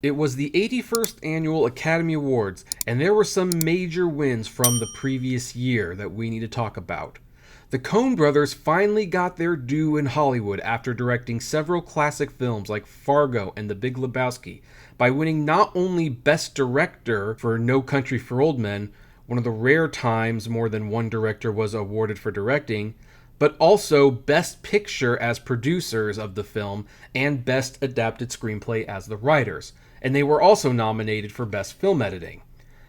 It was the 81st Annual Academy Awards, and there were some major wins from the previous year that we need to talk about. The Coen brothers finally got their due in Hollywood after directing several classic films like Fargo and The Big Lebowski, by winning not only Best Director for No Country for Old Men, one of the rare times more than one director was awarded for directing, but also Best Picture as producers of the film and Best Adapted Screenplay as the writers, and they were also nominated for Best Film Editing.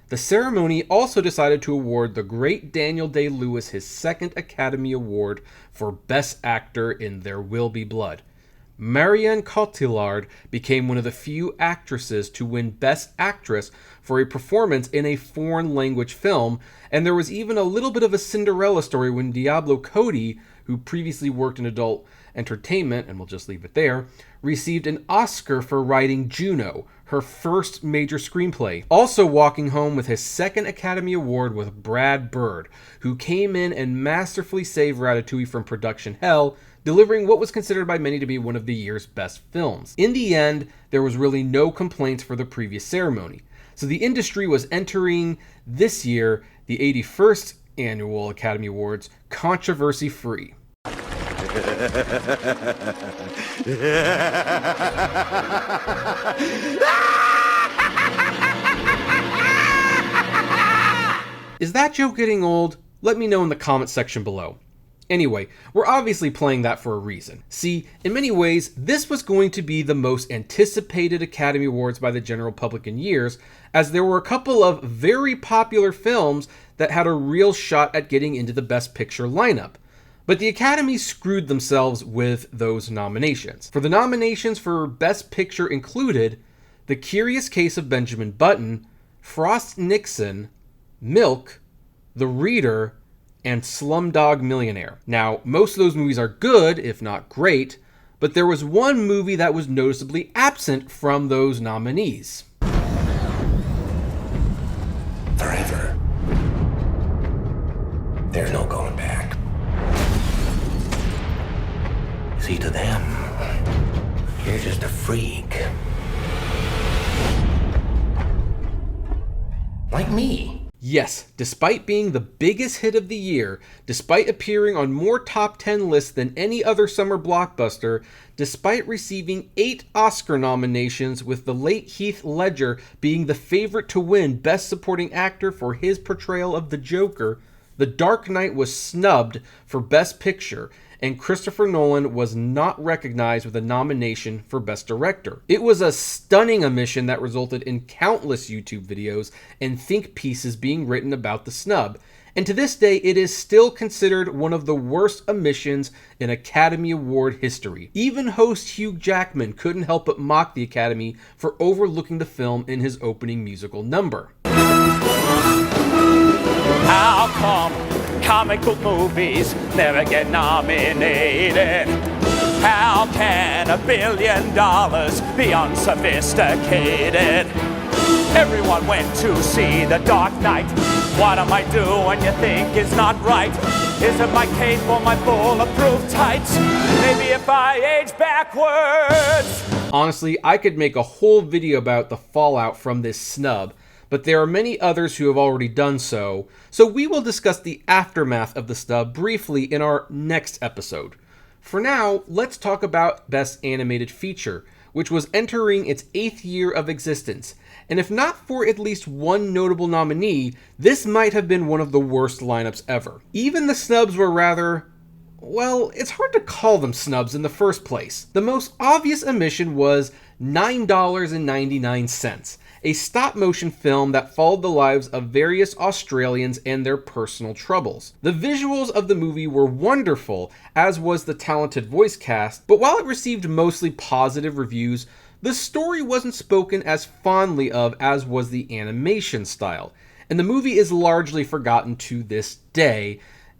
The ceremony also decided to award the great Daniel Day-Lewis his second Academy Award for Best Actor in There Will Be Blood. Marion Cotillard became one of the few actresses to win Best Actress for a performance in a foreign language film, and there was even a little bit of a Cinderella story when Diablo Cody, who previously worked in adult entertainment, and we'll just leave it there, received an Oscar for writing Juno, her first major screenplay. Also walking home with his second Academy Award was Brad Bird, who came in and masterfully saved Ratatouille from production hell, delivering what was considered by many to be one of the year's best films. In the end, there was really no complaints for the previous ceremony. So the industry was entering this year, the 81st Annual Academy Awards, controversy-free. Is that joke getting old? Let me know in the comment section below. Anyway, we're obviously playing that for a reason. See, in many ways, this was going to be the most anticipated Academy Awards by the general public in years, as there were a couple of very popular films that had a real shot at getting into the Best Picture lineup. But the Academy screwed themselves with those nominations. For the nominations for Best Picture included The Curious Case of Benjamin Button, Frost Nixon, Milk, The Reader, and Slumdog Millionaire. Now, most of those movies are good, if not great, but there was one movie that was noticeably absent from those nominees. Forever. There's no going back. See, to them, you're just a freak. Like me. Yes, despite being the biggest hit of the year, despite appearing on more top 10 lists than any other summer blockbuster, despite receiving 8 Oscar nominations, with the late Heath Ledger being the favorite to win Best Supporting Actor for his portrayal of the Joker, The Dark Knight was snubbed for Best Picture, and Christopher Nolan was not recognized with a nomination for Best Director. It was a stunning omission that resulted in countless YouTube videos and think pieces being written about the snub, and to this day it is still considered one of the worst omissions in Academy Award history. Even host Hugh Jackman couldn't help but mock the Academy for overlooking the film in his opening musical number. How come comic book movies never get nominated? How can $1 billion be unsophisticated? Everyone went to see The Dark Knight. What am I doing you think is not right? Is it my cape or my bulletproof tights? Maybe if I age backwards. Honestly, I could make a whole video about the fallout from this snub, but there are many others who have already done so, so we will discuss the aftermath of the snub briefly in our next episode. For now, let's talk about Best Animated Feature, which was entering its 8th year of existence, and if not for at least one notable nominee, this might have been one of the worst lineups ever. Even the snubs were rather, well, it's hard to call them snubs in the first place. The most obvious omission was $9.99, a stop-motion film that followed the lives of various Australians and their personal troubles. The visuals of the movie were wonderful, as was the talented voice cast, but while it received mostly positive reviews, the story wasn't spoken as fondly of as was the animation style, and the movie is largely forgotten to this day,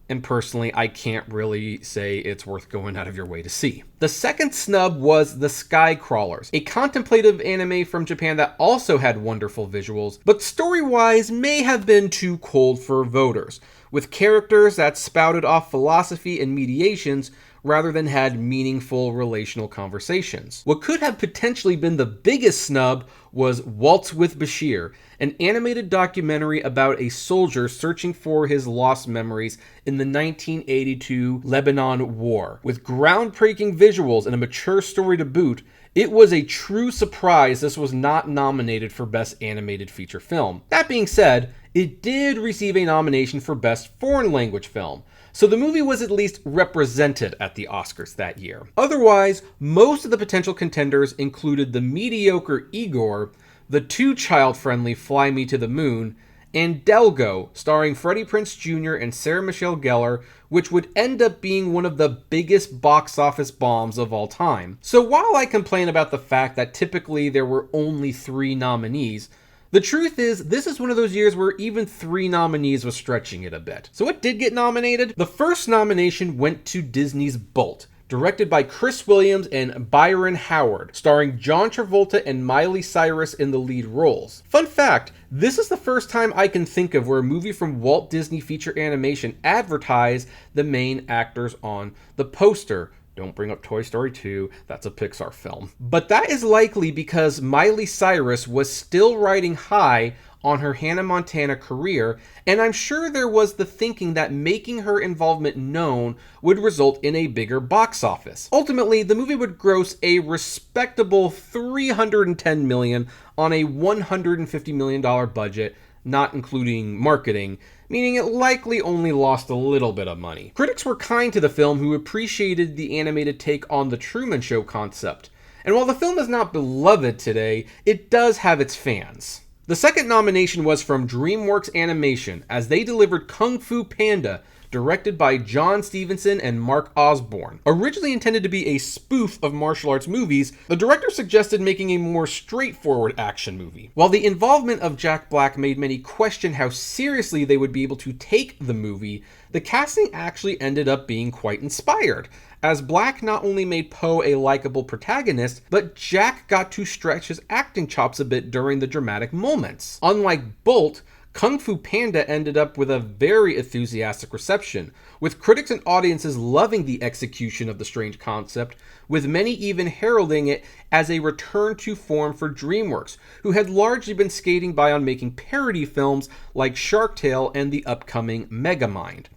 and personally, I can't really say it's worth going out of your way to see. The second snub was The Sky Crawlers, a contemplative anime from Japan that also had wonderful visuals, but story-wise may have been too cold for voters, with characters that spouted off philosophy and mediations rather than had meaningful relational conversations. What could have potentially been the biggest snub was Waltz with Bashir, an animated documentary about a soldier searching for his lost memories in the 1982 Lebanon War. With groundbreaking visuals and a mature story to boot, it was a true surprise this was not nominated for Best Animated Feature Film. That being said, it did receive a nomination for Best Foreign Language Film, so the movie was at least represented at the Oscars that year. Otherwise, most of the potential contenders included the mediocre Igor, the too child-friendly Fly Me to the Moon, and Delgo, starring Freddie Prinze Jr. and Sarah Michelle Gellar, which would end up being one of the biggest box office bombs of all time. So while I complain about the fact that typically there were only 3 nominees, the truth is, this is one of those years where even 3 nominees was stretching it a bit. So what did get nominated? The first nomination went to Disney's Bolt, directed by Chris Williams and Byron Howard, starring John Travolta and Miley Cyrus in the lead roles. Fun fact, this is the first time I can think of where a movie from Walt Disney Feature Animation advertised the main actors on the poster. Don't bring up Toy Story 2, that's a Pixar film. But that is likely because Miley Cyrus was still riding high on her Hannah Montana career, and I'm sure there was the thinking that making her involvement known would result in a bigger box office. Ultimately, the movie would gross a respectable $310 million on a $150 million budget, not including marketing, meaning it likely only lost a little bit of money. Critics were kind to the film who appreciated the animated take on the Truman Show concept, and while the film is not beloved today, it does have its fans. The second nomination was from DreamWorks Animation, as they delivered Kung Fu Panda, directed by John Stevenson and Mark Osborne. Originally intended to be a spoof of martial arts movies, the director suggested making a more straightforward action movie. While the involvement of Jack Black made many question how seriously they would be able to take the movie, the casting actually ended up being quite inspired, as Black not only made Poe a likable protagonist, but Jack got to stretch his acting chops a bit during the dramatic moments. Unlike Bolt, Kung Fu Panda ended up with a very enthusiastic reception, with critics and audiences loving the execution of the strange concept, with many even heralding it as a return to form for DreamWorks, who had largely been skating by on making parody films like Shark Tale and the upcoming Megamind.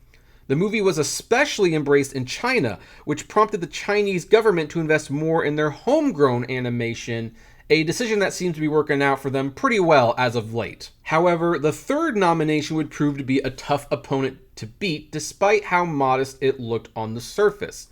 The movie was especially embraced in China, which prompted the Chinese government to invest more in their homegrown animation, a decision that seems to be working out for them pretty well as of late. However, the third nomination would prove to be a tough opponent to beat, despite how modest it looked on the surface.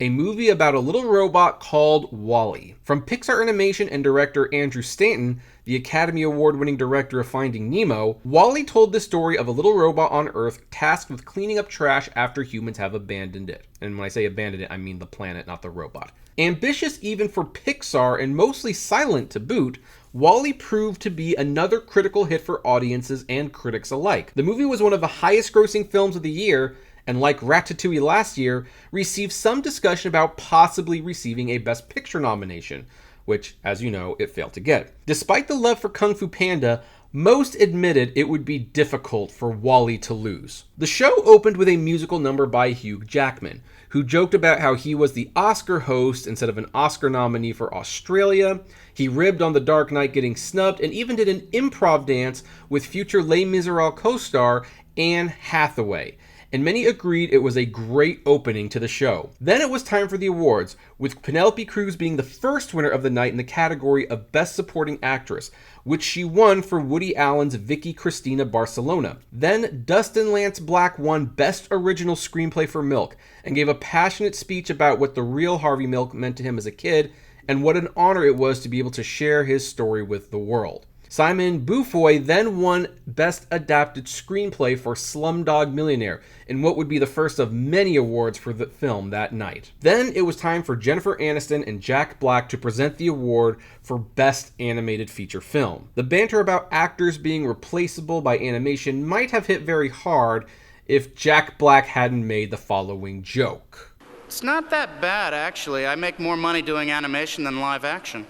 A movie about a little robot called Wall-E. From Pixar Animation and director Andrew Stanton, the Academy Award-winning director of Finding Nemo, Wall-E told the story of a little robot on Earth tasked with cleaning up trash after humans have abandoned it. And when I say abandoned it, I mean the planet, not the robot. Ambitious even for Pixar and mostly silent to boot, Wall-E proved to be another critical hit for audiences and critics alike. The movie was one of the highest-grossing films of the year, and like Ratatouille last year, received some discussion about possibly receiving a Best Picture nomination, which, as you know, it failed to get. Despite the love for Kung Fu Panda, most admitted it would be difficult for Wall-E to lose. The show opened with a musical number by Hugh Jackman, who joked about how he was the Oscar host instead of an Oscar nominee for Australia. He ribbed on The Dark Knight getting snubbed, and even did an improv dance with future Les Miserables co-star Anne Hathaway. And many agreed it was a great opening to the show. Then it was time for the awards, with Penelope Cruz being the first winner of the night in the category of Best Supporting Actress, which she won for Woody Allen's Vicky Cristina Barcelona. Then Dustin Lance Black won Best Original Screenplay for Milk, and gave a passionate speech about what the real Harvey Milk meant to him as a kid, and what an honor it was to be able to share his story with the world. Simon Beaufoy then won Best Adapted Screenplay for Slumdog Millionaire, in what would be the first of many awards for the film that night. Then it was time for Jennifer Aniston and Jack Black to present the award for Best Animated Feature Film. The banter about actors being replaceable by animation might have hit very hard if Jack Black hadn't made the following joke. It's not that bad, actually. I make more money doing animation than live action.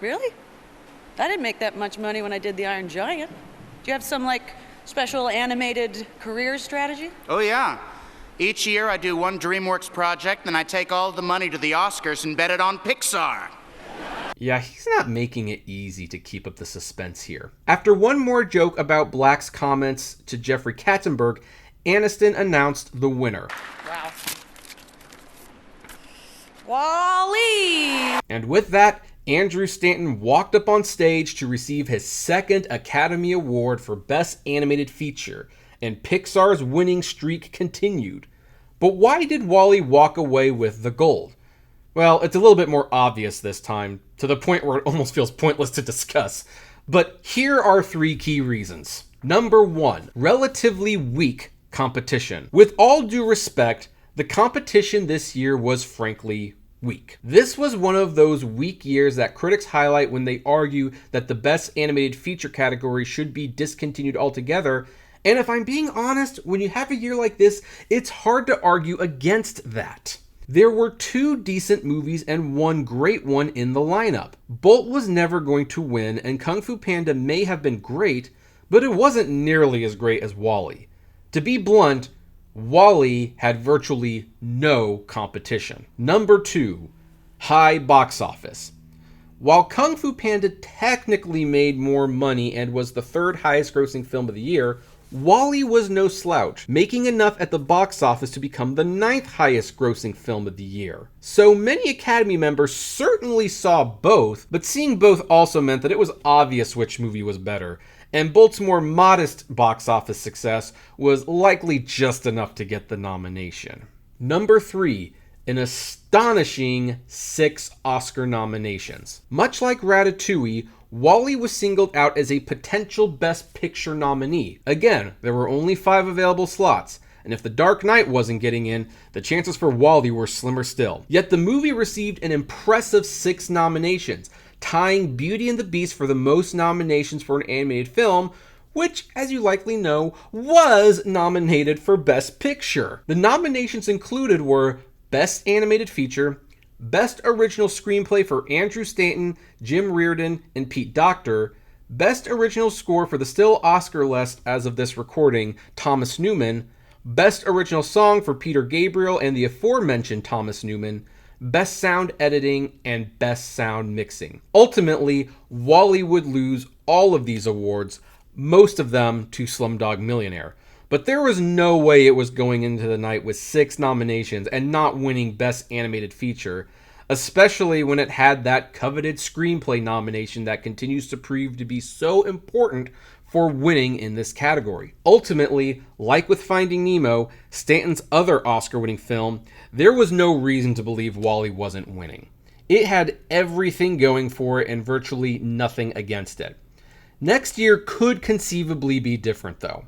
Really? I didn't make that much money when I did The Iron Giant. Do you have some, Special animated career strategy? Oh, yeah. Each year I do one DreamWorks project, then I take all the money to the Oscars and bet it on Pixar. Yeah, he's not making it easy to keep up the suspense here. After one more joke about Black's comments to Jeffrey Katzenberg, Aniston announced the winner. Wow. Wall-E! And with that, Andrew Stanton walked up on stage to receive his second Academy Award for Best Animated Feature, and Pixar's winning streak continued. But why did Wall-E walk away with the gold? Well, it's a little bit more obvious this time, to the point where it almost feels pointless to discuss. But here are 3 key reasons. Number 1, relatively weak competition. With all due respect, the competition this year was frankly weak. This was one of those weak years that critics highlight when they argue that the Best Animated Feature category should be discontinued altogether. And if I'm being honest, when you have a year like this, it's hard to argue against that. There were 2 decent movies and 1 great one in the lineup. Bolt was never going to win, and Kung Fu Panda may have been great, but it wasn't nearly as great as Wall-E. To be blunt, Wall-E had virtually no competition. Number 2, high box office. While Kung Fu Panda technically made more money and was the 3rd highest grossing film of the year, Wall-E was no slouch, making enough at the box office to become the 9th highest grossing film of the year. So many Academy members certainly saw both, but seeing both also meant that it was obvious which movie was better, and Bolt's more modest box office success was likely just enough to get the nomination. Number 3, an astonishing 6 Oscar nominations. Much like Ratatouille, Wall-E was singled out as a potential Best Picture nominee. Again, there were only 5 available slots, and if The Dark Knight wasn't getting in, the chances for Wall-E were slimmer still. Yet the movie received an impressive 6 nominations, tying Beauty and the Beast for the most nominations for an animated film, which, as you likely know, was nominated for Best Picture. The nominations included were Best Animated Feature, Best Original Screenplay for Andrew Stanton, Jim Reardon, and Pete Docter, Best Original Score for the still Oscar-less, as of this recording, Thomas Newman, Best Original Song for Peter Gabriel and the aforementioned Thomas Newman, Best Sound Editing, and Best Sound Mixing. Ultimately, Wall-E would lose all of these awards, most of them to Slumdog Millionaire. But there was no way it was going into the night with 6 nominations and not winning Best Animated Feature, especially when it had that coveted screenplay nomination that continues to prove to be so important for winning in this category. Ultimately, like with Finding Nemo, Stanton's other Oscar-winning film, there was no reason to believe Wall-E wasn't winning. It had everything going for it and virtually nothing against it. Next year could conceivably be different though.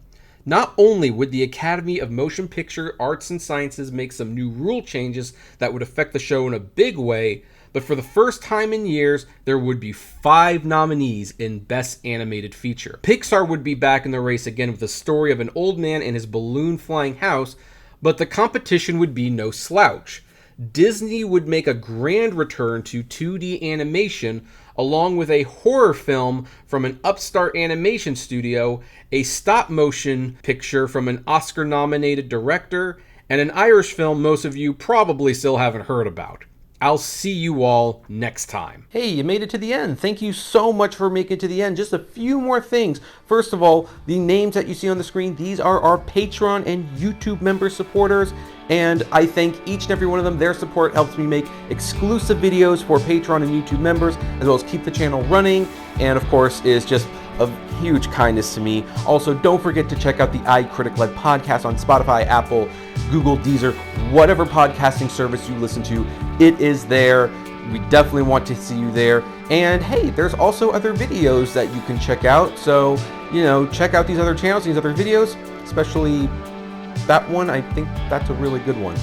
Not only would the Academy of Motion Picture Arts and Sciences make some new rule changes that would affect the show in a big way, but for the first time in years, there would be 5 nominees in Best Animated Feature. Pixar would be back in the race again with the story of an old man and his balloon flying house, but the competition would be no slouch. Disney would make a grand return to 2D animation, along with a horror film from an upstart animation studio, a stop-motion picture from an Oscar-nominated director, and an Irish film most of you probably still haven't heard about. I'll see you all next time. Hey, you made it to the end. Thank you so much for making it to the end. Just a few more things. First of all, the names that you see on the screen, these are our Patreon and YouTube member supporters. And I thank each and every one of them. Their support helps me make exclusive videos for Patreon and YouTube members, as well as keep the channel running. And of course, is just of huge kindness to me. Also, don't forget to check out the iCritic-led podcast on Spotify, Apple, Google, Deezer, whatever podcasting service you listen to. It is there. We definitely want to see you there. And hey, there's also other videos that you can check out. So, check out these other channels, these other videos, especially that one. I think that's a really good one.